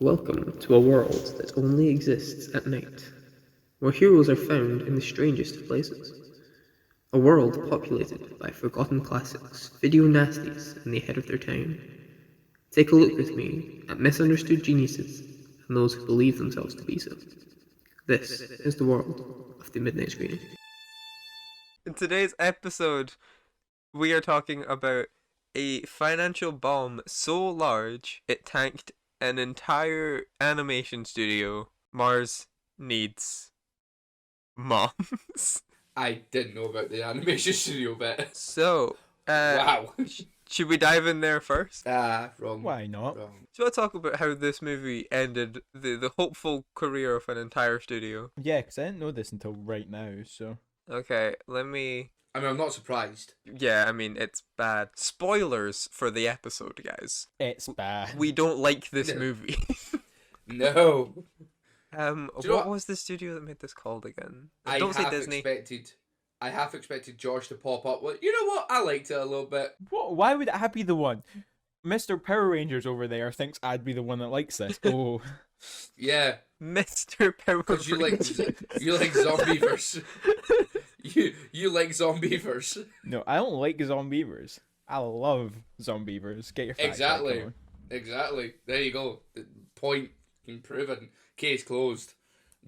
Welcome to a world that only exists at night, where heroes are found in the strangest of places. A world populated by forgotten classics, video nasties, and the ahead of their time. Take a look with me at misunderstood geniuses and those who believe themselves to be so. This is the world of the Midnight Screening. In today's episode, we are talking about a financial bomb so large it tanked an entire animation studio. Mars needs moms. I didn't know about the animation studio bit. So, Wow. should we dive in there first? Wrong. Why not? Wrong. So I talk about how this movie ended the hopeful career of an entire studio. Yeah, because I didn't know this until right now, so... Okay, let me... I mean, I'm not surprised. Yeah, I mean, it's bad. Spoilers for the episode, guys. It's bad. We don't like this No. movie. No. What what? was the studio that made this called again? I Don't say half Disney. expected Josh to pop up with, you know what, I liked it a little bit. What? Why would I be the one? Mr. Power Rangers over there thinks I'd be the one that likes this. Oh. Yeah. Mr. Power Because you like Zombieverse. you like Zombieverse. No, I don't like Zombievers. I love Zombievers. Get your facts right, Exactly. come on. Exactly. There you go. The point proven. Case closed.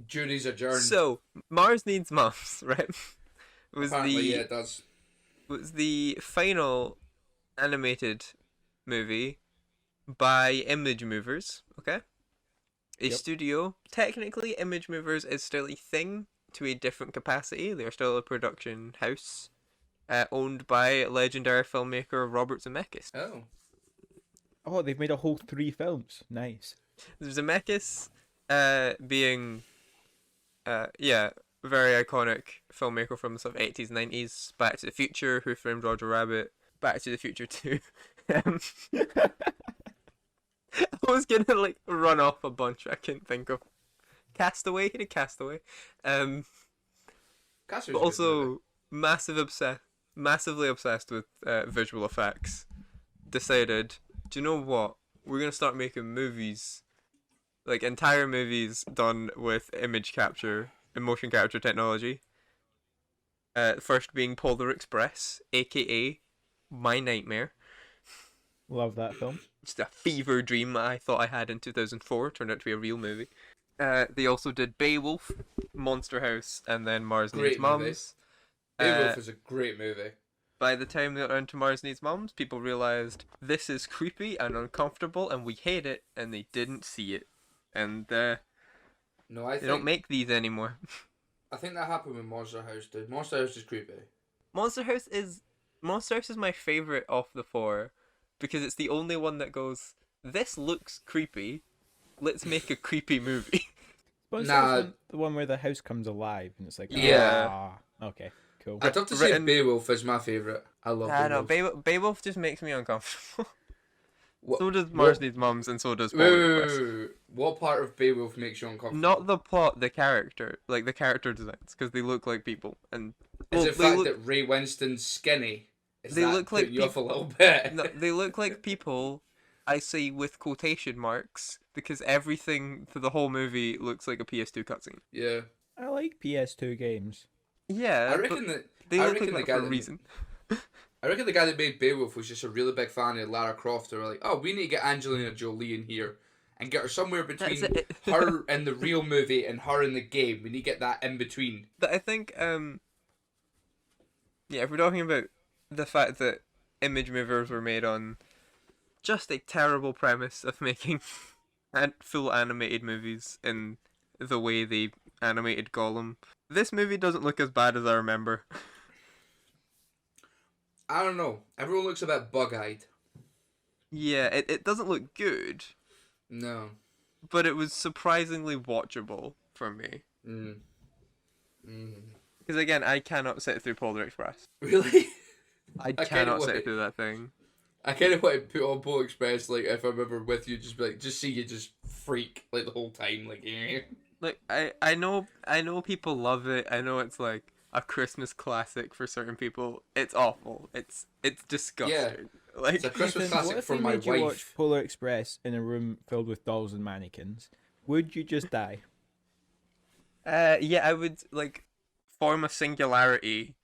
Jury's adjourned. So, Mars Needs Moms, right? Apparently, yeah, it does. Was the final animated movie by Image Movers, okay? A Yep. studio. Technically, Image Movers is still a thing to a different capacity. They're still a production house owned by legendary filmmaker Robert Zemeckis. Oh. Oh, they've made a whole 3 films. Nice. Zemeckis being very iconic filmmaker from the sort of 80s, 90s. Back to the Future, Who Framed Roger Rabbit, Back to the Future 2. I was gonna like run off a bunch I couldn't think of. Castaway, he did Castaway. Castaway's But a good movie. also massively obsessed with visual effects. Decided, do you know what? We're gonna start making movies, like entire movies done with image capture and motion capture technology. First being Polar Express, aka my nightmare. Love that film. Just a fever dream I thought I had in 2004 turned out to be a real movie. They also did Beowulf, Monster House, and then Mars Needs Great movie. Moms. Beowulf is a great movie. By the time they got around to Mars Needs Moms, people realized this is creepy and uncomfortable and we hate it, and they didn't see it. And No, I they don't make these anymore. I think that happened with Monster House, dude. Monster House is creepy. Monster House is my favorite of the 4 because it's the only one that goes, this looks creepy, let's make a creepy movie. But Nah. the one where the house comes alive and it's like, Yeah. ah, okay, cool. I'd have to say Written- Beowulf is my favourite. I love I know, Beowulf. Beowulf just makes me uncomfortable. What- So does Mars what- Needs Moms and so does Wait, Polar wait, Express. wait, wait. What part of Beowulf makes you uncomfortable? Not the plot, the character. Like, the character designs, because they look like people. And Is well, it the they fact look, that Ray Winston's skinny? Is They that look like putting you off a peop- little bit? no, they look like people, I say with quotation marks, because everything for the whole movie looks like a PS2 cutscene. Yeah. I like PS2 games. Yeah, I but reckon that they I look reckon like the that guy for a that- reason. I reckon the guy that made Beowulf was just a really big fan of Lara Croft. They were like, oh, we need to get Angelina Jolie in here and get her somewhere between That's it. her in the real movie and her in the game. We need to get that in between. But I think, if we're talking about the fact that image movers were made on just a terrible premise of making full animated movies in the way they animated Gollum, this movie doesn't look as bad as I remember. I don't know. Everyone looks a bit bug-eyed. Yeah, it doesn't look good, No. but it was surprisingly watchable for me. Mm. Mm. Because again, I cannot sit through Polar Express. Really? I kinda cannot want sit it. through that thing. I kind of want to put on Polar Express, like, if I'm ever with you, just be like, just see you just freak, like, the whole time, like, Like I know people love it. I know it's like a Christmas classic for certain people. It's awful. It's disgusting. Like, It's a Christmas Ethan, classic what if for we my made you watch wife. Polar Express in a room filled with dolls and mannequins? Would you just die? yeah, I would like form a singularity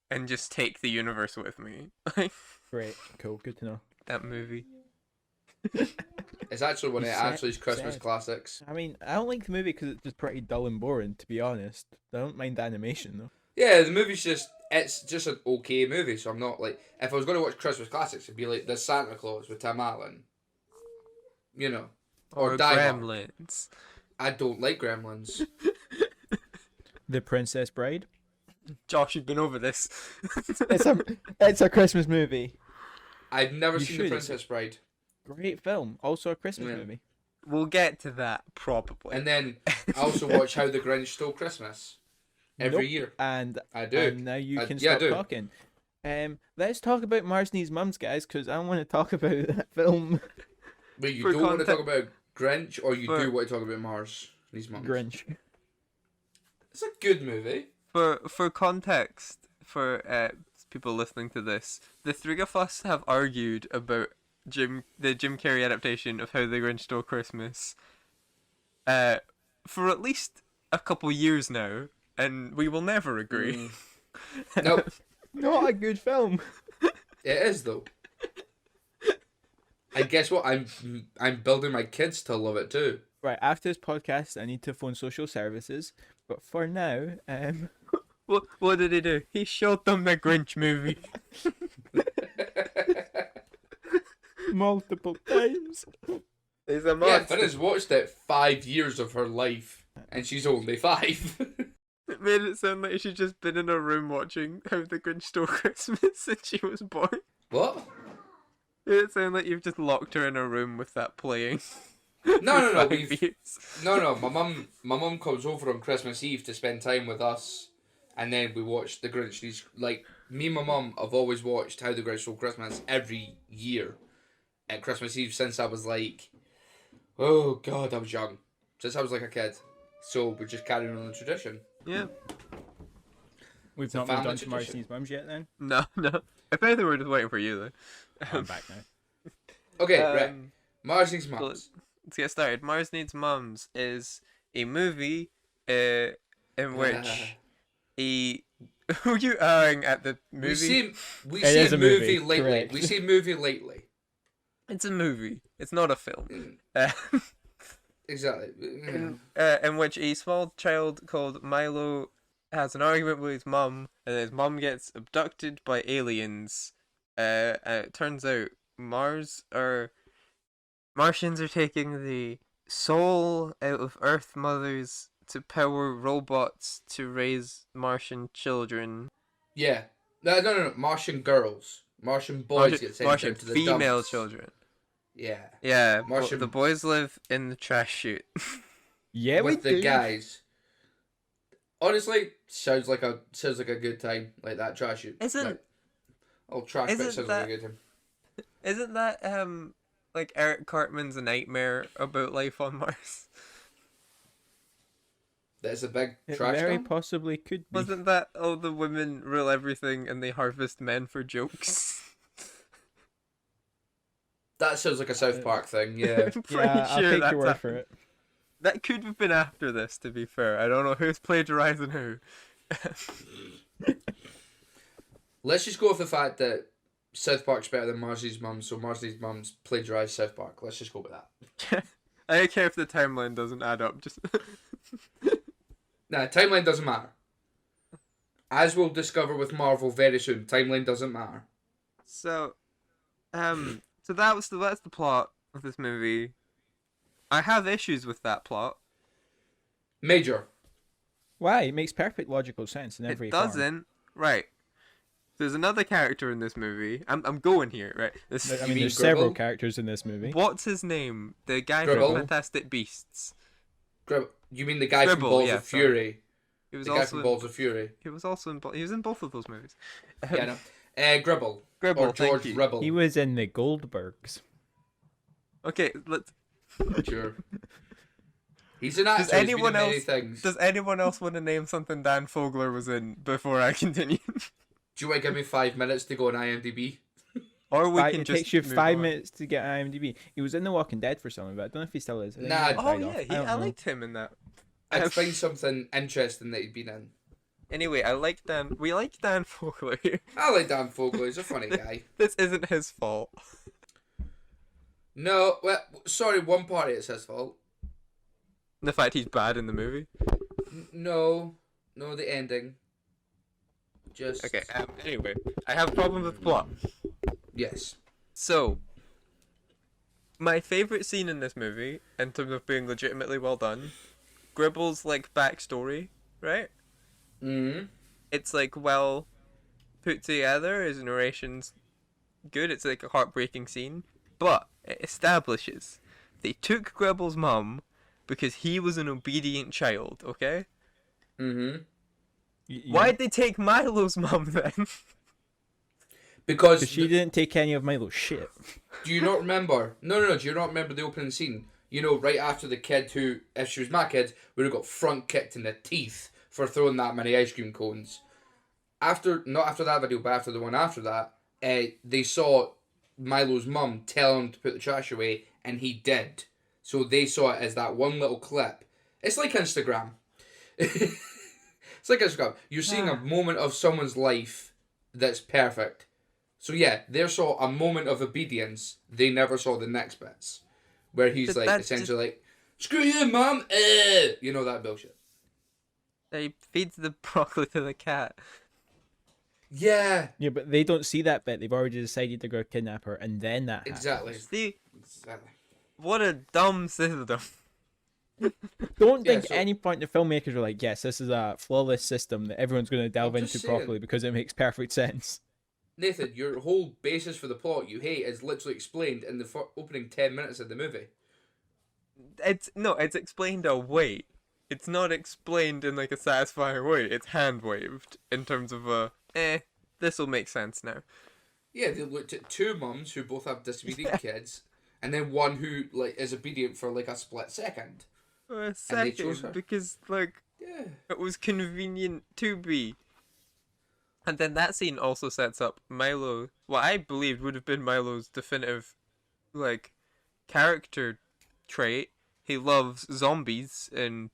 and just take the universe with me. Like Great, cool, good to know. that movie. It's actually one of You Ashley's Christmas said. classics. I mean, I don't like the movie because it's just pretty dull and boring, to be honest. I don't mind the animation though. Yeah, the movie's it's just an okay movie, so I'm not like, if I was going to watch Christmas classics, it'd be like The Santa Claus with Tim Allen. You know. Or Die Hard. Gremlins. I don't like Gremlins. The Princess Bride. Josh, you've been over this. It's a Christmas movie. I've never You seen The should. Princess Bride. Great film. Also a Christmas Yeah. movie. We'll get to that probably. And then I also watch How the Grinch Stole Christmas. Every Nope. year. And I do. And now you can Yeah, I stop do. talking. Let's talk about Mars Needs Mums, guys, because I want to talk about that film. But you For don't want to talk context- about Grinch, or you For- do want to talk about Mars. These months. Grinch. It's a good movie. For context, for people listening to this, the three of us have argued about the Jim Carrey adaptation of How the Grinch Stole Christmas for at least a couple years now, and we will never agree. Nope. Not a good film. It is though. And guess what? I'm building my kids to love it too. Right, after this podcast, I need to phone social services. But for now, What did he do? He showed them the Grinch movie. multiple times. He's a Yeah, monster. Finn has watched it 5 years of her life, and she's only 5. It made it sound like she'd just been in a room watching How the Grinch Stole Christmas since she was born. What? It sounded like you've just locked her in a room with that playing. No. for 5 We've years. no. My mum comes over on Christmas Eve to spend time with us, and then we watch The Grinch. Me and my mum have always watched How the Grinch Stole Christmas every year at Christmas Eve since I was like, oh god, I was young. Since I was like a kid. So we're just carrying on the tradition. Yeah. We've a not moved family on to Mars tradition. Needs Mums yet then? No. If anything, we're just waiting for you, though. I'm back now. Okay, right. Um, Mars Needs well, Mums. Let's get started. Mars Needs Mums is a movie in which a... Who are you eyeing at the movie? We It see is a movie movie, lately. correct. We see movie lately. It's a movie. It's not a film. Exactly. In which a small child called Milo has an argument with his mum, and his mum gets abducted by aliens. And it turns out Martians are taking the soul out of Earth mothers to power robots to raise Martian children. Yeah. No. Martian girls. Martian boys get sent Martian out to the female dumps. children. Yeah. Yeah, Martian- the boys live in the trash chute. Yeah, With we the do. guys. Honestly, sounds like a good time. Like that trash shoot. Isn't- trash bit isn't sounds that- like a good time. Isn't that like Eric Cartman's nightmare about life on Mars? That's a big It trash very dump. possibly could be. Wasn't that the women rule everything and they harvest men for jokes? That sounds like a South Park thing. Yeah. I'm pretty Yeah, I'll sure take that's your word hap- for it. That could have been after this, to be fair. I don't know who's plagiarizing who. Let's just go with the fact that South Park's better than Marcy's Mum, so Marcy's Mum's plagiarised South Park. Let's just go with that. I don't care if the timeline doesn't add up. Just Nah, timeline doesn't matter. As we'll discover with Marvel very soon, timeline doesn't matter. so that's the plot of this movie. I have issues with that plot. Major. Why? It makes perfect logical sense in every It form. doesn't. Right. There's another character in this movie. I'm going here, right? This, I You mean, mean there's several Gribble? characters in this movie. what's his name? The guy Gribble? from Fantastic Beasts. You mean the guy from Gribble, Balls yeah, of Fury? He was The guy also from in, Balls of Fury. he was also in he was in both of those movies. Yeah, no. Gribble. Gribble, Or thank George you. Ribble. He was in the Goldbergs. Okay, let's. Sure. He's an actor. Does He's been anyone in many else? things. Does anyone else want to name something Dan Fogler was in before I continue? Do you want to give me 5 minutes to go on IMDb? Or we can It just takes you move 5 minutes to get IMDb. He was in The Walking Dead for something, but I don't know if he still is. I think he might have Oh died yeah, off. I don't I know. liked him in that. I'd find something interesting that he'd been in. Anyway, I like Dan. We like Dan Fogler. I like Dan Fogler. He's a funny guy. This isn't his fault. No, well, sorry, one party it's his fault. The fact he's bad in the movie. No, the ending. Just Okay. Anyway, I have a problem with the plot. yes. So, my favorite scene in this movie, in terms of being legitimately well done, Gribble's like backstory, right? Mm-hmm. It's like well put together. His narration's good. It's like a heartbreaking scene, but it establishes they took Gribble's mum because he was an obedient child. Okay. Mm-hmm. Why'd they take Milo's mum then? Because she didn't take any of Milo's shit. do you not remember? No. Do you not remember the opening scene? You know, right after the kid who, if she was my kid, would have got front kicked in the teeth for throwing that many ice cream cones. Not after that video, but after the one after that, they saw Milo's mum tell him to put the trash away, and he did. So they saw it as that one little clip. It's like Instagram. It's like Instagram. You're seeing a moment of someone's life that's perfect. So yeah, they saw a moment of obedience. They never saw the next bits, where he's But like that's essentially like, "Screw you, mum," you know that bullshit. He feeds the broccoli to the cat. Yeah, Yeah, but they don't see that bit. They've already decided to go kidnap her, and then that exactly. See, Exactly. what a dumb system. Don't Yeah, think so- any point the filmmakers were like, yes, this is a flawless system that everyone's going to delve I'm into just properly saying. because it makes perfect sense. Nathan, your whole basis for the plot you hate is literally explained in the opening 10 minutes of the movie. It's explained away. It's not explained in like a satisfying way. It's hand waved in terms of this will make sense now. Yeah, they looked at two mums who both have disobedient kids, and then one who like is obedient for like a split second. For a they chose her. second, because like Yeah. it was convenient to be. And then that scene also sets up Milo, what I believed would have been Milo's definitive, like, character trait. He loves zombies and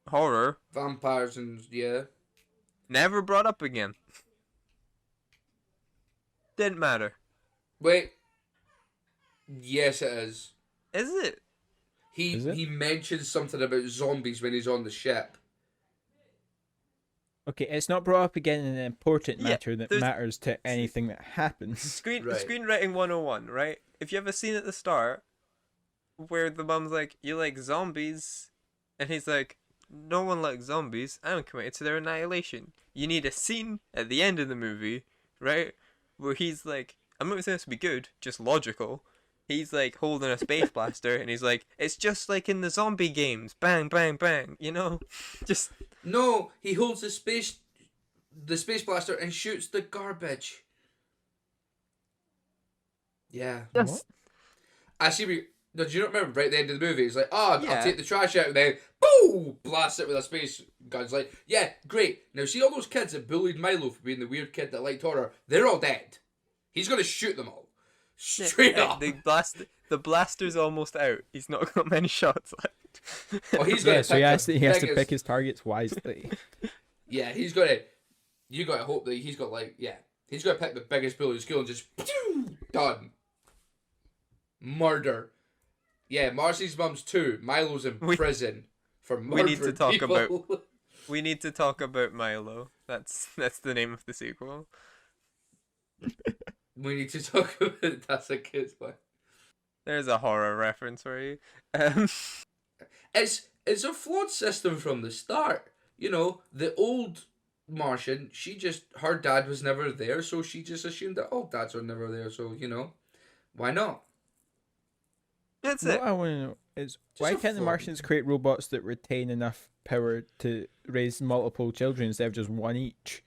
horror. Vampires and yeah. Never brought up again. Didn't matter. Wait. Yes, it is. Is it? Is it? He mentions something about zombies when he's on the ship. Okay, it's not brought up again in an important Yeah, matter that there's- matters to anything that happens. Right. Screenwriting 101, right? If you have a scene at the start where the mum's like, "You like zombies?" and he's like, "No one likes zombies. I'm committed to their annihilation." You need a scene at the end of the movie, right? Where he's like, I'm not saying this to be good, just logical. He's like holding a space blaster and he's like, "It's just like in the zombie games. Bang, bang, bang." You know? Just No, he holds the space blaster and shoots the garbage. Yeah. Just I see. No, do you not remember right at the end of the movie? It's like, oh, Yeah. I'll take the trash out, and then boom, blast it with a space gun. It's like, yeah, great. Now see all those kids that bullied Milo for being the weird kid that liked horror. They're all dead. He's gonna shoot them all, straight up. the blaster's almost out. He's not got many shots left. Oh, he's gonna Yeah, so he pick has the to, he has to biggest- pick his targets wisely. Yeah, he's gonna. You gotta hope that he's got like, yeah, he's gonna pick the biggest bully in school and just done. Murder. Yeah, Marcy's mum's too. Milo's in prison for murdering we need to talk people. about We need to talk about Milo. That's the name of the sequel. We need to talk about it. That's a good one. There's a horror reference for you. It's a flawed system from the start. You know, the old Martian, her dad was never there, so she just assumed that all dads are never there, so, you know, why not? That's What it. I want to know is why a can't the flaw. Martians create robots that retain enough power to raise multiple children instead of just one each?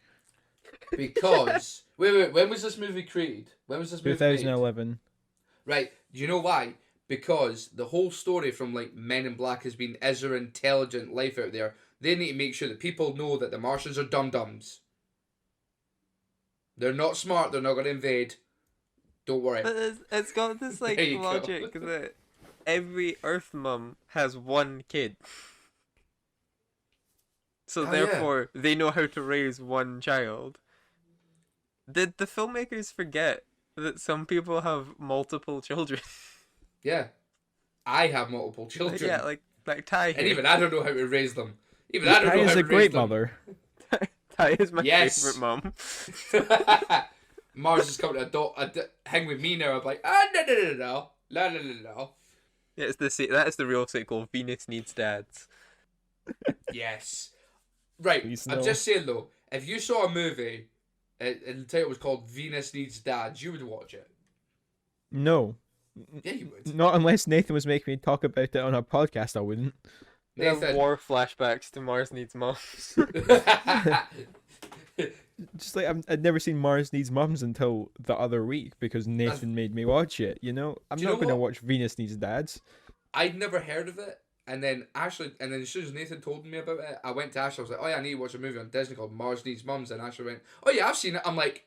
Because, wait, when was this movie created? When was this movie made? 2011. Right, do you know why? Because the whole story from, like, Men in Black has been, is there intelligent life out there? They need to make sure that people know that the Martians are dum-dums. They're not smart, they're not going to invade. Don't worry. But it's got this like There you go. logic that every Earth mum has one kid. So Oh, therefore, they know how to raise one child. Did the filmmakers forget that some people have multiple children? Yeah. I have multiple children. Yeah, like Ty and here. even I don't know how to raise them. Even I don't Ty know is how a to raise great them. mother. Ty is my Yes. favorite mum. Mars is coming to hang with me now. I'm like, no. Yeah, that is the real sequel. Venus Needs Dads. Yes. Right. Please I'm no. just saying though, if you saw a movie and the title was called Venus Needs Dads, you would watch it. No. Yeah, you would. Not unless Nathan was making me talk about it on a podcast, I wouldn't. They have Nathan. war flashbacks to Mars Needs Moms. Just like I'd never seen Mars Needs Mums until the other week because Nathan made me watch it. You know, I'm Do you not know going to what? watch Venus Needs Dads. I'd never heard of it. And then as soon as Nathan told me about it, I went to Ashley. I was like, oh yeah, I need to watch a movie on Disney called Mars Needs Mums. And Ashley went, oh yeah, I've seen it. I'm like,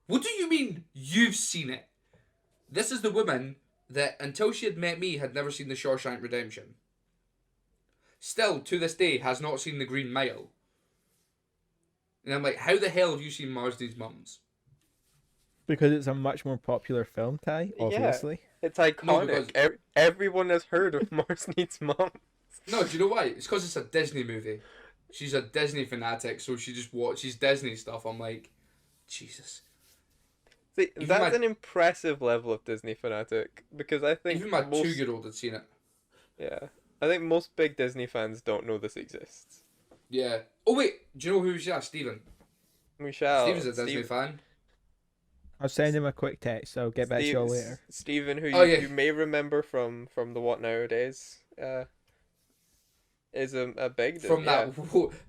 what do you mean you've seen it? This is the woman that, until she had met me, had never seen The Shawshank Redemption. Still, to this day, has not seen The Green Mile. And I'm like, how the hell have you seen Mars Needs Mums? Because it's a much more popular film, Ty, Yeah. obviously. It's iconic. because- Everyone has heard of Mars Needs Moms. No, do you know why? It's because it's a Disney movie. She's a Disney fanatic, so she just watches Disney stuff. I'm like, Jesus. See, Even that's my- an impressive level of Disney fanatic because I think Even my most 2-year-old had seen it. yeah, I think most big Disney fans don't know this exists. Yeah. Oh wait, do you know who was that? Steven. We shall. Steven's a Disney fan. I'll send him a quick text. I'll get back to you all later. Stephen, who Oh, yeah. you may remember from the What Nowadays, is a big From yeah.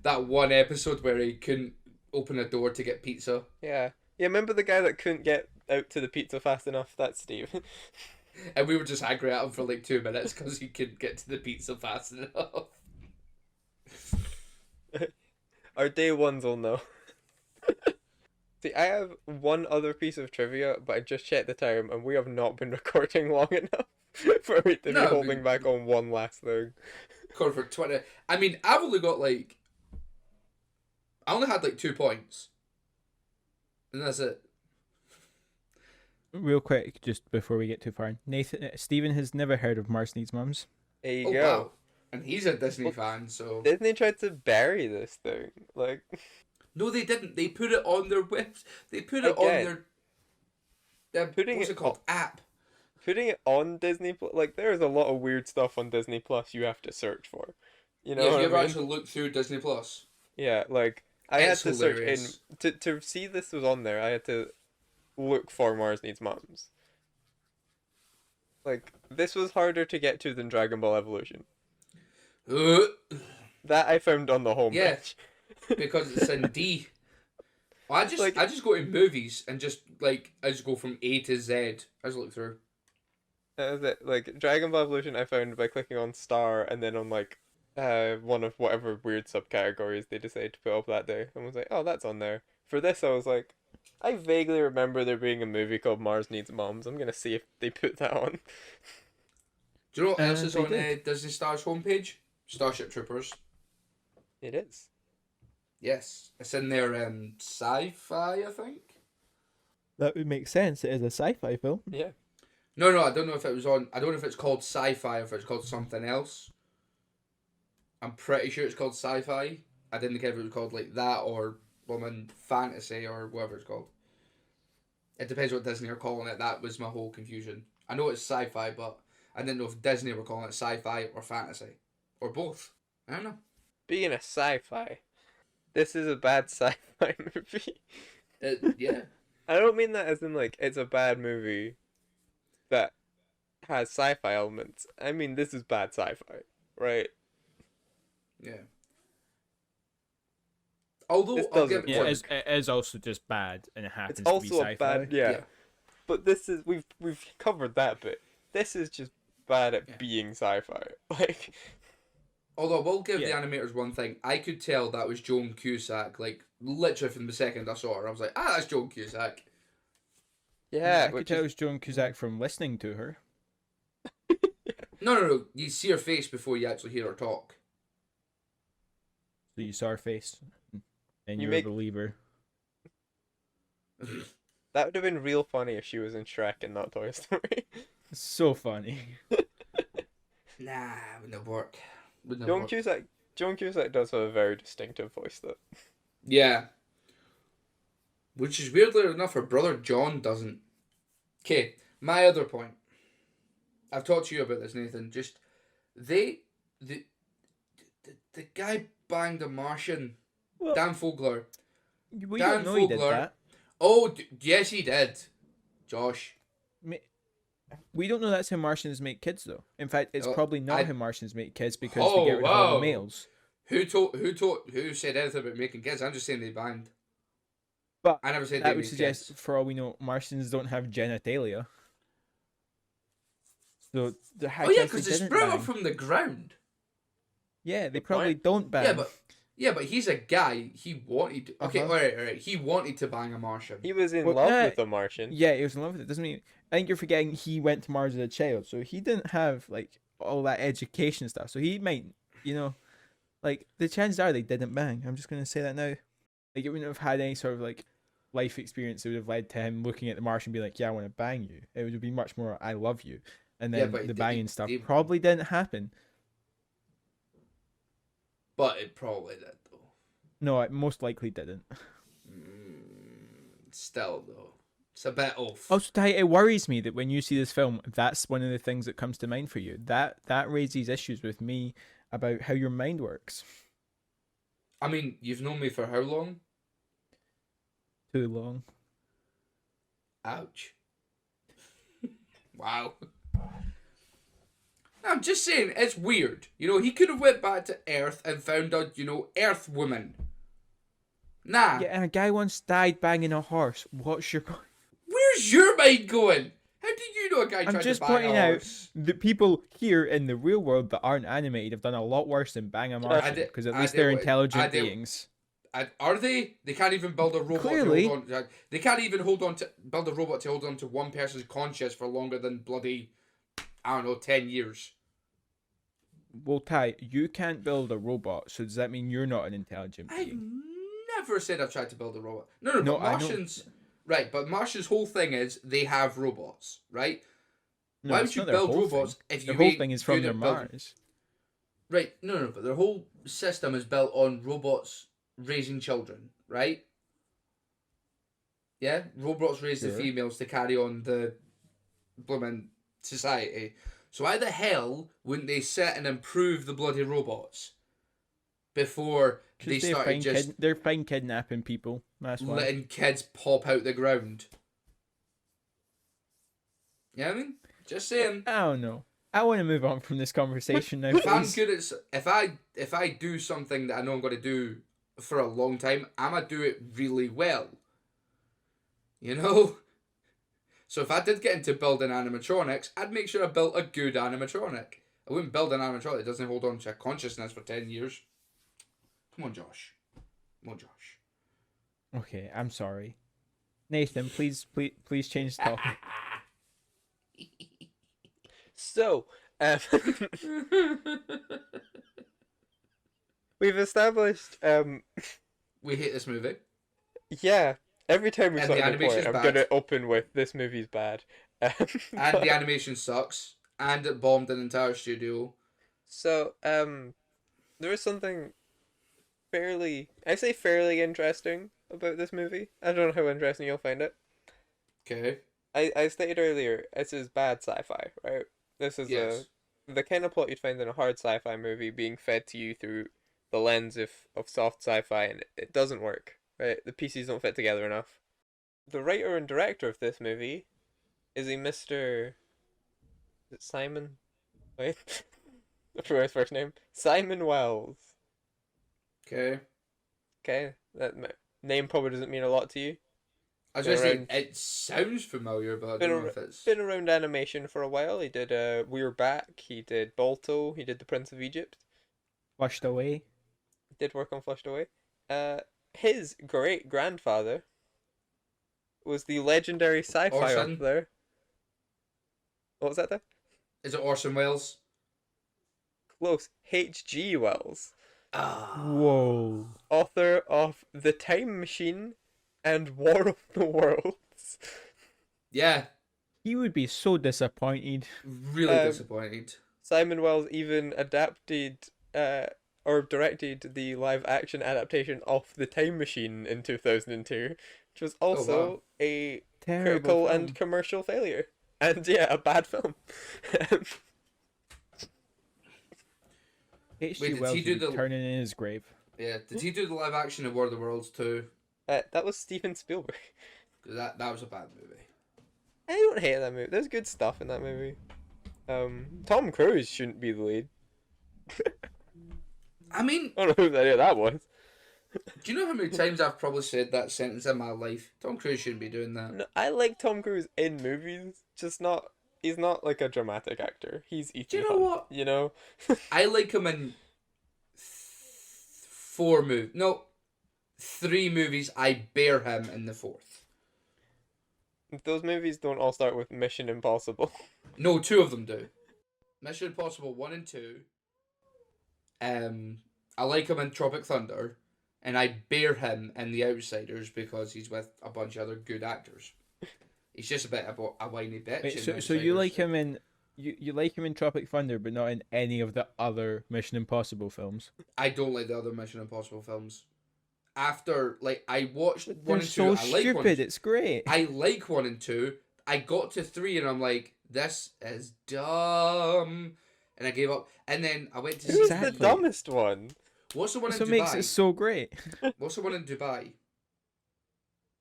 that one episode where he couldn't open a door to get pizza. Yeah. Remember the guy that couldn't get out to the pizza fast enough? That's Steve. And we were just angry at him for like 2 minutes because he couldn't get to the pizza fast enough. Our day ones will know. See, I have one other piece of trivia, but I just checked the time, and we have not been recording long enough for me to be No, holding back on one last thing. Record for 20. I mean, I've only got like. I only had like 2 points. And that's it. Real quick, just before we get too far, Stephen has never heard of Mars Needs Mums. There you Oh, go. wow. And he's a Disney fan, so. Disney tried to bury this thing. Like, No, they didn't. They put it on their webs. They put it Again, on their putting what's it it called? App. putting it on Disney Plus, like, there's a lot of weird stuff on Disney Plus you have to search for. You know Yeah, have what you I ever mean? actually looked through Disney Plus? Yeah, like, I It's had to search hilarious. in to see this was on there. I had to look for Mars Needs Moms. Like, this was harder to get to than Dragon Ball Evolution. Uh, That I found on the homepage. Yeah. because it's in D. I just Like- I just go to movies and just like I just go from A to Z. I just look through. That was it. Like, Dragon Ball Evolution I found by clicking on Star and then on, like, one of whatever weird subcategories they decided to put up that day. And was like, oh, that's on there. For this, I was like, I vaguely remember there being a movie called Mars Needs Moms. I'm gonna see if they put that on. Do you know what else is they on did. Disney Star's homepage? Starship Troopers. It is. Yes, it's in their sci-fi, I think. That would make sense. It is a sci-fi film. Yeah. No, I don't know if it was on. I don't know if it's called sci-fi or if it's called something else. I'm pretty sure it's called sci-fi. I didn't care if it was called like that or woman fantasy or whatever it's called. It depends what Disney are calling it. That was my whole confusion. I know it's sci-fi, but I didn't know if Disney were calling it sci-fi or fantasy or both. I don't know. Being a sci-fi, this is a bad sci-fi movie. Yeah. I don't mean that as in, like, it's a bad movie that has sci-fi elements. I mean, this is bad sci-fi, right? Yeah. Although This I'll doesn't give Yeah, it it is also just bad, and it happens It's to be also sci-fi. a bad, yeah. Yeah. But this is we've covered that bit. This is just bad at Yeah. being sci-fi. Like, Although I will give Yeah. the animators one thing, I could tell that was Joan Cusack, like literally from the second I saw her. I was like, that's Joan Cusack. Yeah, I could which tell it is was Joan Cusack from listening to her. No. You see her face before you actually hear her talk. So you saw her face, and you you're a make believer. that would have been real funny if she was in Shrek and not Toy Story. It's so funny. Nah, wouldn't work. Wouldn't Joan work. Cusack, Joan Cusack does have a very distinctive voice, though. Yeah. Which is weirdly enough, her brother John doesn't. Okay, my other point. I've talked to you about this, Nathan. Just they, the guy banged a Martian. Well, Dan Fogler. we Dan don't know he did Fogler. that. Oh, yes, he did. Josh. We don't know that's how Martians make kids, though. In fact, it's Oh, probably not I- how Martians make kids because Oh, they get rid of all wow. the males. Who said anything about making kids? I'm just saying they banged. But I never said that they would made suggest, kids. for all we know, Martians don't have genitalia. So the high Oh yeah, chance because they they didn't sprout bang. up from the ground. Yeah, they Good probably point. don't bang. Yeah, but he's a guy. He wanted. Okay, Uh-huh. all right. He wanted to bang a Martian. He was in Well, love yeah, with the Martian. Yeah, he was in love with it. Doesn't mean I think you're forgetting he went to Mars as a child, so he didn't have like all that education stuff. So he might, like the chances are they didn't bang. I'm just gonna say that now. Like it wouldn't have had any sort of like life experience that would have led to him looking at the Martian and be like, "Yeah, I want to bang you." It would be much more, "I love you," and Yeah, then but the it- banging it- stuff it- probably didn't happen. But it probably did though. No, it most likely didn't. Still though, it's a bit off. Also, Ty, it worries me that when you see this film, that's one of the things that comes to mind for you. That raises issues with me about how your mind works. I mean, you've known me for how long? Too long. Ouch. Wow. I'm just saying, it's weird. He could have went back to Earth and found out, Earth woman. Nah. Yeah, and a guy once died banging a horse. What's your point? Where's your mind going? How did you know a guy I'm tried just to bang pointing a out horse? that people here in the real world that aren't animated have done a lot worse than bang a Martian did- because at I least did they're what- I intelligent did- beings. Are they? They can't even build a robot. Clearly. To hold on. They can't even build a robot to hold on to one person's conscience for longer than bloody, I don't know, 10 years. Well, Ty, you can't build a robot, so does that mean you're not an intelligent I've being? never said I've tried to build a robot. No, No, but I know. Martians. Right, but Martians' whole thing is they have robots, right? No, Why it's would you not their build whole robots thing. if you Their whole ain't thing is from good their at building- Mars. Right, no, but their whole system is built on robots raising children, right? Yeah, robots raise the Sure. females to carry on the blooming society. So why the hell wouldn't they sit and improve the bloody robots before they started just they're fine kidnapping people. That's why. letting kids pop out the ground? You know what I mean? Just saying. I don't know. I want to move on from this conversation now, If I'm please. good at if I do something that I know I'm going to do for a long time, I'm gonna do it really well. So if I did get into building animatronics, I'd make sure I built a good animatronic. I wouldn't build an animatronic that doesn't hold on to a consciousness for 10 years. Come on, Josh. Okay, I'm sorry. Nathan, please change the topic. So, we've established, We hate this movie. yeah, every time we And start the a new point, animation's I'm bad. gonna open with this movie's bad. And the animation sucks. And it bombed an entire studio. So, there is something I say fairly interesting about this movie. I don't know how interesting you'll find it. Okay. I stated earlier, this is bad sci-fi, right? This is Yes. the kind of plot you'd find in a hard sci-fi movie being fed to you through the lens of soft sci-fi, and it doesn't work, right? The pieces don't fit together enough. The writer and director of this movie is a Mr. Is it Simon? Wait. I forgot his first name. Simon Wells. Okay. Okay, name probably doesn't mean a lot to you. I was Been going to say, around- it sounds familiar, but I Been don't know ar- if it's... Been around animation for a while. He did We're Back. He did Balto. He did The Prince of Egypt. Flushed away. Did work on Flushed Away. His great grandfather was the legendary sci-fi Orson? author. What was that there? Is it Orson Welles? Close. H.G. Wells, Ah. Whoa. author of The Time Machine and War of the Worlds. Yeah, He would be so disappointed. really Um, disappointed. Simon Wells even adapted or directed the live-action adaptation of The Time Machine in 2002, which was also wow. a Terrible critical film. and commercial failure. And yeah, a bad film. H.G. Wait, did Wells he do would be the- turning in his grave. Yeah, did he do the live action of War of the Worlds too? That was Steven Spielberg. 'Cause that was a bad movie. I don't hate that movie. There's good stuff in that movie. Tom Cruise shouldn't be the lead. I mean, I don't know who the hell that was. do you know how many times I've probably said that sentence in my life? Tom Cruise shouldn't be doing that. No, I like Tom Cruise in movies, just not. He's not like a dramatic actor. He's Do Ethan you know Hunt, what? you know? I like him in 4 movies. No, 3 movies. I bear him in the 4th. Those movies don't all start with Mission Impossible. No, 2 of them do. Mission Impossible 1 and 2. I like him in Tropic Thunder, and I bear him in The Outsiders because he's with a bunch of other good actors. He's just a bit of a whiny bitch. Wait, in so you Outsiders. like him in you like him in Tropic Thunder, but not in any of the other Mission Impossible films? I don't like the other Mission Impossible films. After, like, I watched 1 They're and 2. so I like stupid. 1 It's great. I like 1 and 2. I got to 3 and I'm like, this is dumb. And I gave up. And then I went to see. Who's Exactly. the dumbest one? What's the one in That's what makes Dubai? it so great. What's the one in Dubai?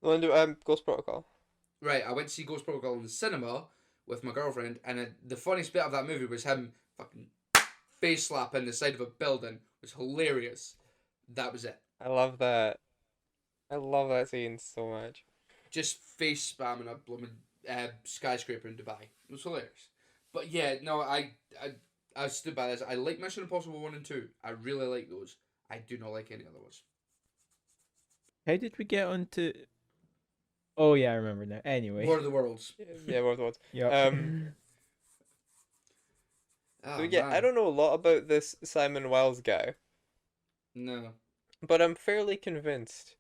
Well, do Ghost Protocol. Right, I went to see Ghost Protocol in the cinema with my girlfriend, and the funniest bit of that movie was him fucking face slapping the side of a building. It was hilarious. That was it. I love that. I love that scene so much. Just face spamming a blooming skyscraper in Dubai. It was hilarious. But yeah, no, I stood by this. I like Mission Impossible 1 and 2. I really like those. I do not like any other ones. How did we get onto? Oh yeah, I remember now. Anyway. War of the Worlds. Yeah, both ones. Yeah. Oh, So yeah, I man. don't know a lot about this Simon Wells guy, No. but I'm fairly convinced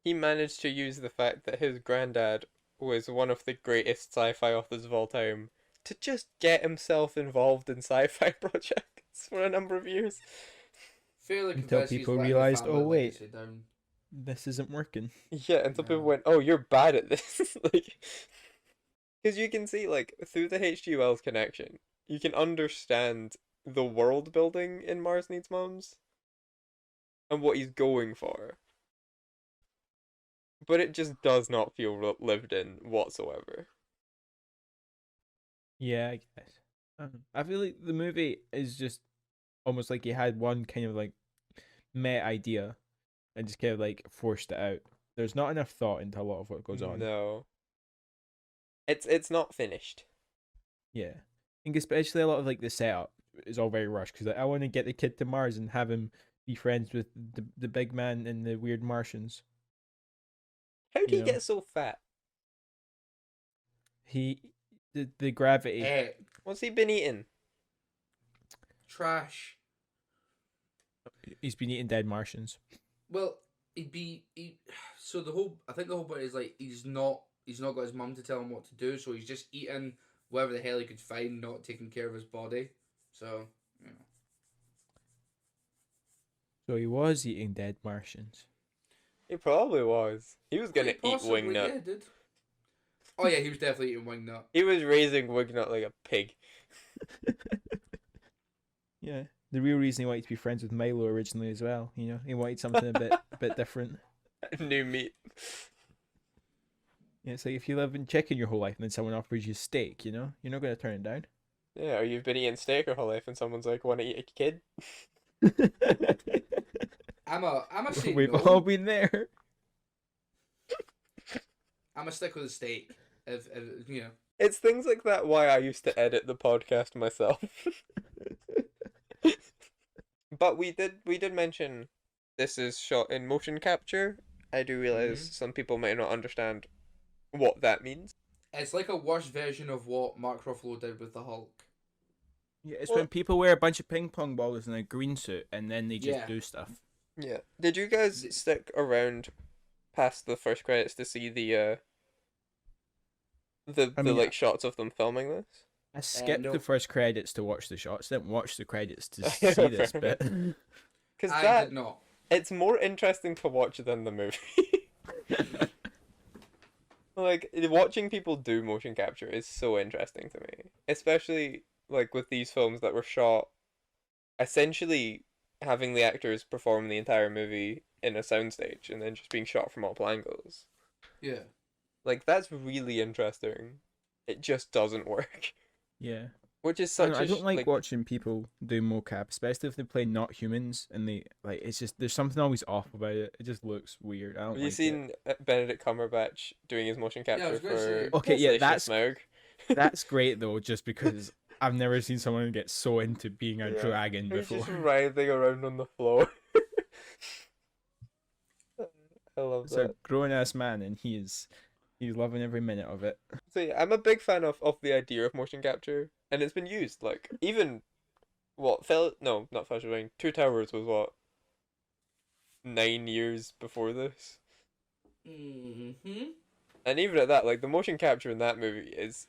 he managed to use the fact that his granddad was one of the greatest sci-fi authors of all time to just get himself involved in sci-fi projects for a number of years. Fairly Until convinced he's people letting the realised, family oh, wait. legacy down. This isn't working. Yeah, and some people No. went, "Oh, you're bad at this," like, because you can see like through the H.G. Wells connection, you can understand the world building in Mars Needs Moms and what he's going for. But it just does not feel lived in whatsoever. Yeah, I guess. I feel like the movie is just almost like he had one kind of like meh idea and just kind of like forced it out. There's not enough thought into a lot of what goes on. No. It's not finished. Yeah. I think especially a lot of like the setup is all very rushed because like, I want to get the kid to Mars and have him be friends with the big man and the weird Martians. How do you You know. get so fat? The gravity. What's he been eating? Trash. He's been eating dead Martians. Well, so I think the whole point is like he's not got his mum to tell him what to do, so he's just eating whatever the hell he could find, not taking care of his body. So, you know. So he was eating dead Martians. He probably was. He was gonna Quite eat possibly, Wingnut. yeah, dude. Oh yeah, he was definitely eating Wingnut. He was raising Wingnut like a pig. Yeah. The real reason he wanted to be friends with Milo originally as well, you know, he wanted something a bit different. New meat. Yeah, it's like if you live in chicken your whole life and then someone offers you steak, you know, you're not gonna turn it down. Yeah, or you've been eating steak your whole life and someone's like, "Want to eat a kid?" I'm a say We've no. all been there. I'm a stick with a steak. If you know. It's things like that why I used to edit the podcast myself. But we did mention this is shot in motion capture. I do realize some people might not understand what that means. It's like a worse version of what Mark Ruffalo did with the Hulk. Yeah, it's Well- when people wear a bunch of ping pong balls in a green suit and then they just Yeah. do stuff. Yeah. Did you guys stick around past the first credits to see the I mean, like shots of them filming this? I skipped no. the first credits to watch the shots. Didn't watch the credits to Yeah, see this fair bit. Because I that did not. it's more interesting to watch than the movie. Like watching people do motion capture is so interesting to me, especially like with these films that were shot essentially having the actors perform the entire movie in a soundstage and then just being shot from multiple angles. Yeah. Like that's really interesting. It just doesn't work, Yeah. which is I such don't know, I a don't like watching people do mocap, especially if they play not humans and they like. It's just there's something always off about it. It just looks weird. I don't Have you like it. seen Benedict Cumberbatch doing his motion I capture was gonna for say- Okay, yeah, Translation that's Smaug? that's great though, just because I've never seen someone get so into being a Yeah. dragon He's before. just writhing around on the floor. I love It's a that. grown ass man, and he's loving every minute of it. So yeah, I'm a big fan of the idea of motion capture, and it's been used. Like even what fell no, not Fellowship of the Ring. Two Towers was what 9 years before this, Mm-hmm. and even at that, like the motion capture in that movie is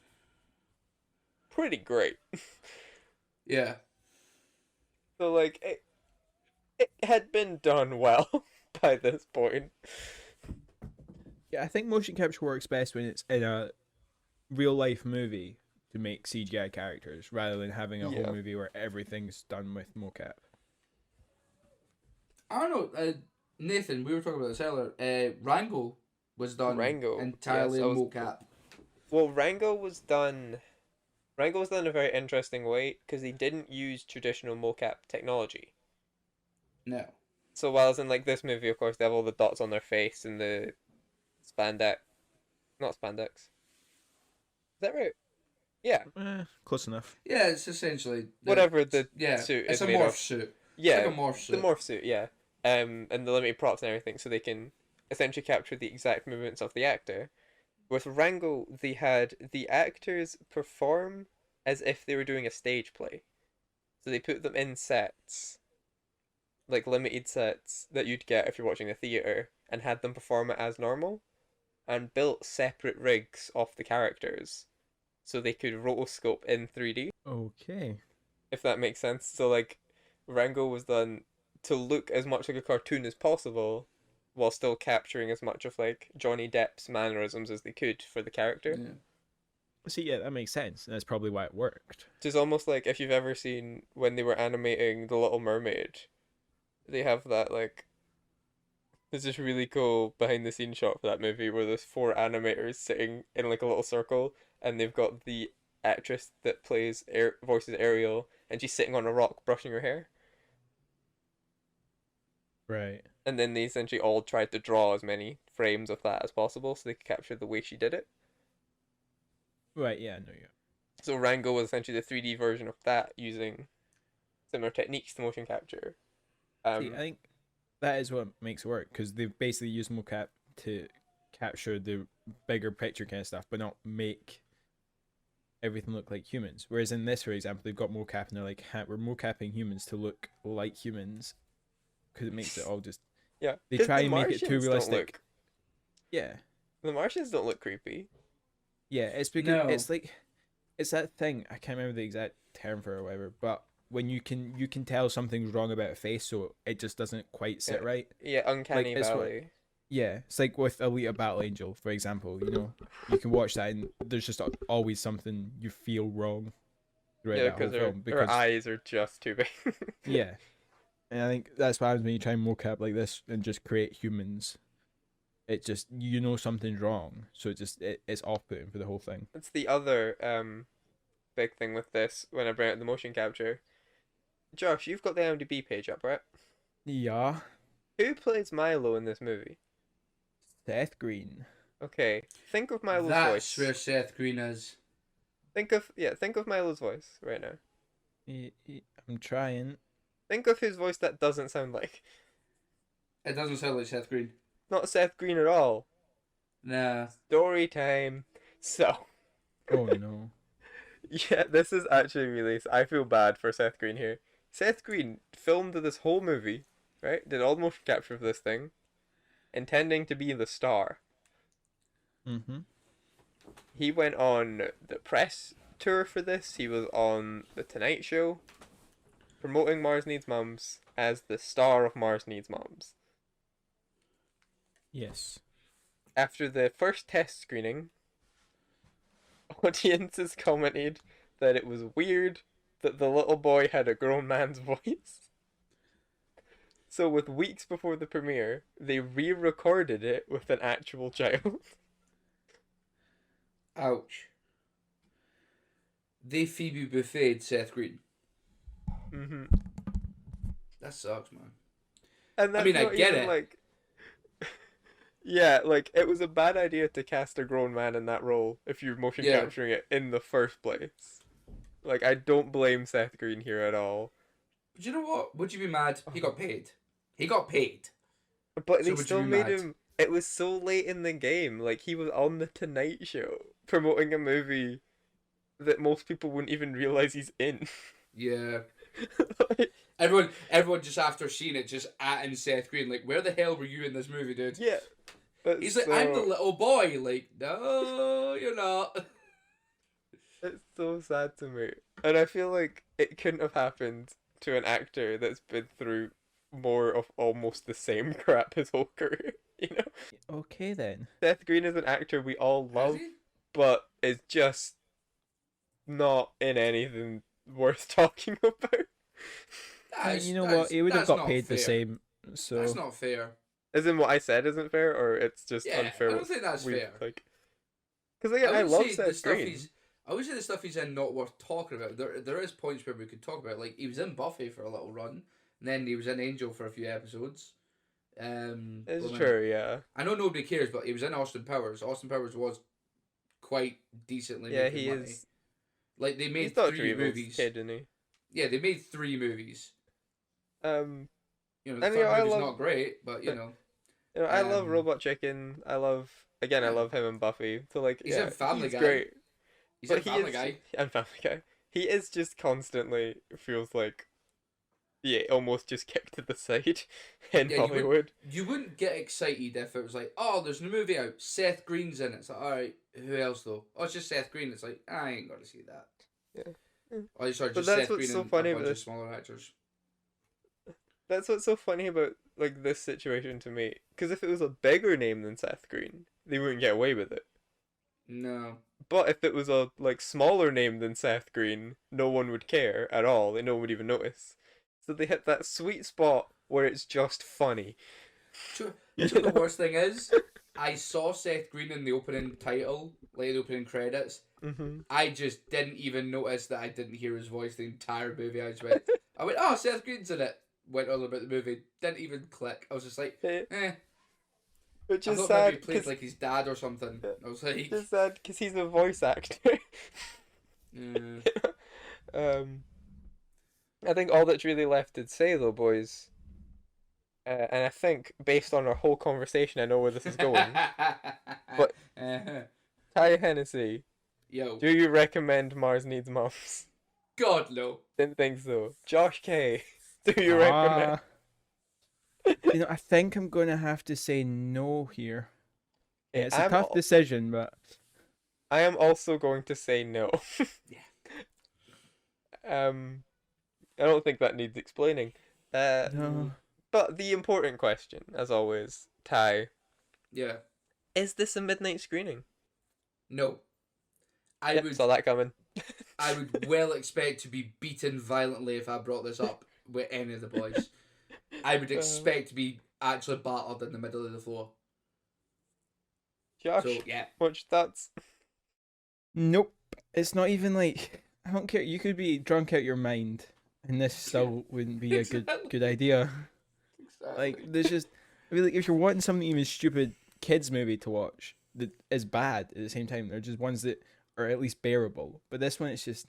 pretty great. Yeah. So like it had been done well by this point. Yeah, I think motion capture works best when it's in a real life movie to make CGI characters rather than having a Yeah. whole movie where everything's done with mocap. I don't know, Nathan, we were talking about this earlier. Rango was done Rango, entirely yes, in I was- mocap. Well, Rango was done. Rango was done in a very interesting way because he didn't use traditional mocap technology. No. So while in like this movie, of course, they have all the dots on their face and the spandex, not spandex. Is that right? Yeah, Close enough. Yeah, it's essentially whatever the yeah, suit it's is a made morph of. suit. Yeah, It's like a morph suit. the morph suit. Yeah, and the limited props and everything, so they can essentially capture the exact movements of the actor. With Rango, they had the actors perform as if they were doing a stage play. So they put them in sets, like limited sets that you'd get if you're watching a theater, and had them perform it as normal, and built separate rigs of the characters, so they could rotoscope in 3D, Okay. if that makes sense. So like, Rango was done to look as much like a cartoon as possible, while still capturing as much of like Johnny Depp's mannerisms as they could for the character. Yeah. See, yeah, that makes sense. And that's probably why it worked. Which is almost like if you've ever seen when they were animating The Little Mermaid, they have that like there's this really cool behind the scenes shot for that movie where there's four animators sitting in like a little circle and they've got the actress that plays voices Ariel and she's sitting on a rock brushing her hair. Right. And then they essentially all tried to draw as many frames of that as possible so they could capture the way she did it. Right, yeah, no, yeah. So Rango was essentially the 3D version of that using similar techniques to motion capture. See, I think that is what makes it work because they've basically used mocap to capture the bigger picture kind of stuff, but not make everything look like humans. Whereas in this, for example, they've got mocap and they're like, we're mocapping humans to look like humans because it makes it all just. yeah, They 'cause try the and make it too Martians don't realistic. look- Yeah. The Martians don't look creepy. Yeah, it's because No. it's like it's that thing. I can't remember the exact term for it or whatever, but when you can tell something's wrong about a face, so it just doesn't quite sit Yeah. right. Yeah, Uncanny it's what- Valley. Yeah, it's like with Alita Battle Angel, for example. You know, you can watch that and there's just always something you feel wrong throughout Yeah, that whole because her, film. her Because eyes are just too big. yeah, and I think that's what happens when you try and mocap like this and just create humans. It just something's wrong, so it's off-putting for the whole thing. That's the other big thing with this when I bring out the motion capture. Josh, you've got the IMDb page up, right? Yeah, Who plays Milo in this movie? Seth Green. Okay, think of Milo's That's voice. where Seth Green is. Think of Milo's voice right now. I'm trying. Think of his voice that doesn't sound like It doesn't sound like Seth Green. not Seth Green at all. Nah. Story time. So, Oh no. yeah, this is actually really. I feel bad for Seth Green here. Seth Green filmed this whole movie, right? Did all the motion capture for this thing, intending to be the star. Mm-hmm. He went on the press tour for this. He was on the Tonight Show, promoting Mars Needs Mums as the star of Mars Needs Mums. Yes. After the first test screening, audiences commented that it was weird that the little boy had a grown man's voice. So, with weeks before the premiere, they re-recorded it with an actual child. Ouch. They Phoebe Buffet'd Seth Green. hmm That sucks, man. And that's I mean, I not get even it. like. Yeah, like it was a bad idea to cast a grown man in that role if you're motion Yeah. capturing it in the first place. Like, I don't blame Seth Green here at all. But you know what? Would you be mad? He got paid. He got paid. But So they would you still be made mad? him. It was so late in the game. Like, he was on the Tonight Show promoting a movie that most people wouldn't even realize he's in. Yeah. Like, Everyone just after seeing it just atting Seth Green, like, where the hell were you in this movie, dude? yeah. It's He's like, I'm the little boy. Like, no, you're not. It's so sad to me. And I feel like it couldn't have happened to an actor that's been through more of almost the same crap his whole career. You know? Okay then. Seth Green is an actor we all Has love, he? but is just not in anything worth talking about. You know what? He would have that's got not paid the fair. same. So That's not fair. As in what I said isn't fair, or it's just Yeah, unfair. I don't think that's fair. Like, because again, I would love say the Seth stuff Green. I would say the stuff he's in not worth talking about. There is points where we could talk about. Like, he was in Buffy for a little run, and then he was in Angel for a few episodes. It's Blimey. true, yeah. I know nobody cares, but he was in Austin Powers. Austin Powers was quite decently Yeah, making he money. is. Like, they made He's Dr. 3 Evil's movies. kid, isn't he? Yeah, they made 3 movies. You know, the And, third I movie's love. not great, but you know. I love Um, Robot Chicken. I love I Yeah. love him and Buffy. So like, He's yeah, in Family he's Guy. great. He's But in Family Guy. And Family Guy. He is just constantly feels like, yeah, almost just kicked to the side in Yeah, Hollywood. You wouldn't get excited if it was like, oh, there's a new movie out. Seth Green's in it. It's like, alright, who else though? Oh, it's just Seth Green. It's like, I ain't gonna see that. Yeah. Oh, sorry, But just that's Seth what's Green so and funny a about bunch of this. smaller actors. That's what's so funny about like this situation to me. Because if it was a bigger name than Seth Green, they wouldn't get away with it. No. But if it was a like smaller name than Seth Green, no one would care at all, and no one would even notice. So they hit that sweet spot where it's just funny. Do you know what the worst thing is? I saw Seth Green in the opening title, like the opening credits. Mm-hmm. I just didn't even notice that I didn't hear his voice the entire movie. I went, oh, Seth Green's in it. Went on about the movie, didn't even click. I was just like, eh. Which I is thought maybe sad he played because like his dad or something. I was like, it's sad because he's a voice actor. yeah. I think all that's really left to say though, boys, and I think based on our whole conversation, I know where this is going. But Ty Hennessy, Yo, do you recommend Mars Needs Moms? God no. Didn't think so. Josh K, do you recommend? You know, I think I'm gonna have to say no here. Yeah, it's a I'm tough al- decision, but I am also going to say no. Yeah. I don't think that needs explaining. no. But the important question, as always, Ty, Yeah. is this a midnight screening? No. I Yep, would saw that coming. I would well expect to be beaten violently if I brought this up with any of the boys. I would expect to be actually battered in the middle of the floor. Josh, So yeah. what's thoughts? Nope. It's not even like I don't care. You could be drunk out your mind, and this still wouldn't be a good idea. Like there's just I mean, like if you're wanting something even stupid kids movie to watch that is bad at the same time, they're just ones that are at least bearable. But this one, it's just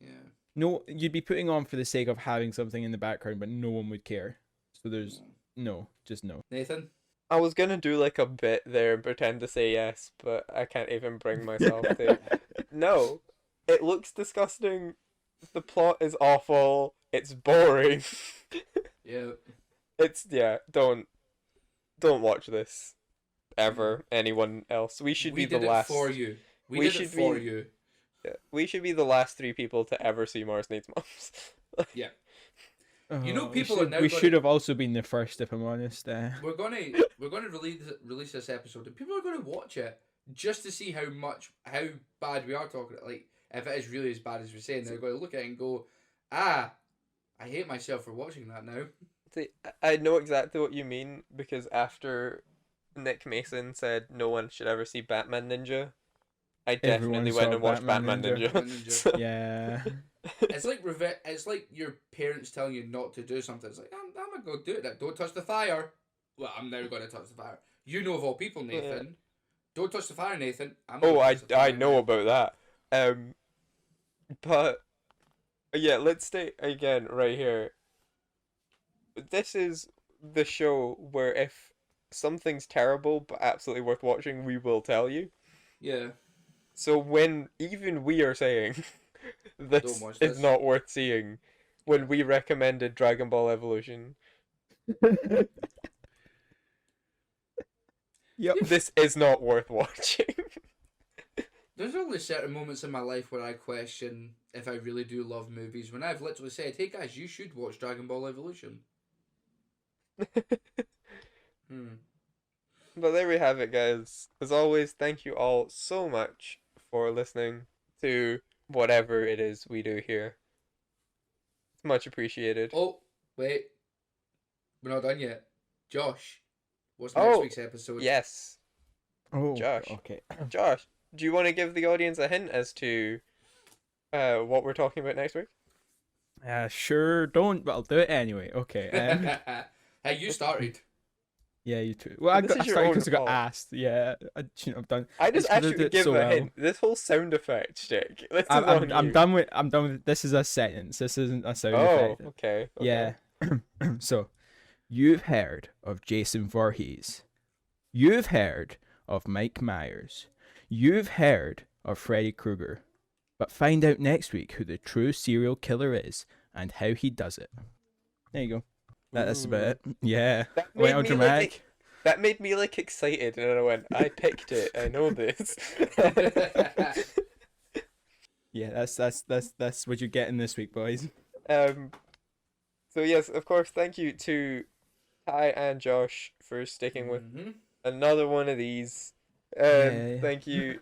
Yeah. no. You'd be putting on for the sake of having something in the background, but no one would care. So there's no, just no. Nathan? I was gonna do like a bit there and pretend to say yes, but I can't even bring myself to. No, it looks disgusting. The plot is awful. It's boring. Yeah. It's yeah. Don't watch this ever. Anyone else? We should We be the did it last. for you. We We did it should for be. you. Yeah, we should be the last 3 people to ever see Mars Needs Moms. Yeah. Oh, People are now we gonna- should have also been the first, if I'm honest. We're gonna release this episode, and people are gonna watch it just to see how bad we are talking. Like, if it is really as bad as we're saying, they're going to look at it and go, "Ah, I hate myself for watching that now." See, I know exactly what you mean because after Nick Mason said no one should ever see Batman Ninja, I definitely Everyone went saw and watched Batman Batman Ninja. Ninja. Batman Ninja. So- Yeah. It's like It's like your parents telling you not to do something. It's like I'm gonna go do it. Don't touch the fire. Well, I'm now going to touch the fire. You know of all people, Nathan. Yeah. Don't touch the fire, Nathan. I'm Oh, gonna touch the I fire know now. about that. But yeah, let's stay again right here. This is the show where if something's terrible but absolutely worth watching, we will tell you. Yeah. So when even we are saying this Don't watch is this. not worth seeing, when we recommended Dragon Ball Evolution, Yep. this is not worth watching. There's only certain moments in my life where I question if I really do love movies. When I've literally said, "Hey guys, you should watch Dragon Ball Evolution." But there we have it, guys. As always, thank you all so much for listening to whatever it is we do here. It's much appreciated. Oh, wait. We're not done yet. Josh, what's next Oh, week's episode? Yes. Oh, Josh. Okay. Josh, do you want to give the audience a hint as to what we're talking about next week? Sure. Don't, but I'll do it anyway. Okay. Hey, you started. Yeah, you too. Well, This is I your started own because I got fault. asked. Yeah, I shouldn't have done. I just It's 'cause I actually did give so a well. hint. This whole sound effect shtick. This is I'm on you. done with. I'm done with. This is a sentence. This isn't a sound Oh, effect. okay. Yeah. So, you've heard of Jason Voorhees. You've heard of Mike Myers. You've heard of Freddy Krueger. But find out next week who the true serial killer is and how he does it. There you go. That's about it. Yeah. That Went made all me dramatic. like that made me like excited, and then I went, I picked it. I know this. Yeah, that's what you're getting this week, boys. So yes, of course, thank you to Ty and Josh for sticking with Mhm. another one of these. Yeah. Thank you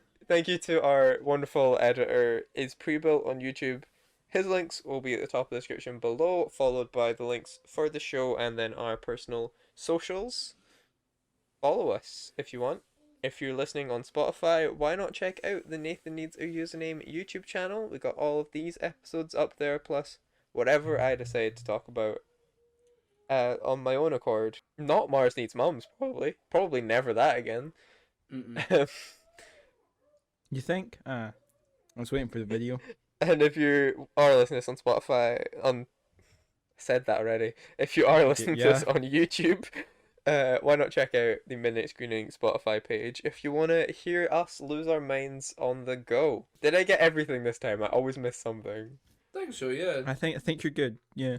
to our wonderful editor, IzPrebuilt on YouTube. His links will be at the top of the description below, followed by the links for the show and then our personal socials. Follow us if you want. If you're listening on Spotify, why not check out the Nathan Needs a Username YouTube channel? We got all of these episodes up there, plus whatever I decide to talk about on my own accord. Not Mars Needs Moms, probably. Probably never that again. Mm-mm. You think? I was waiting for the video. And if you are listening to this on Spotify, said that already. If you are listening to this Yeah. on YouTube, why not check out the Midnight Screening Spotify page if you want to hear us lose our minds on the go. Did I get everything this time? I always miss something. I think so, yeah. I think you're good. Yeah.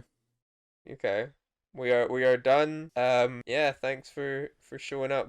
Okay. We are done. Yeah, thanks for showing up.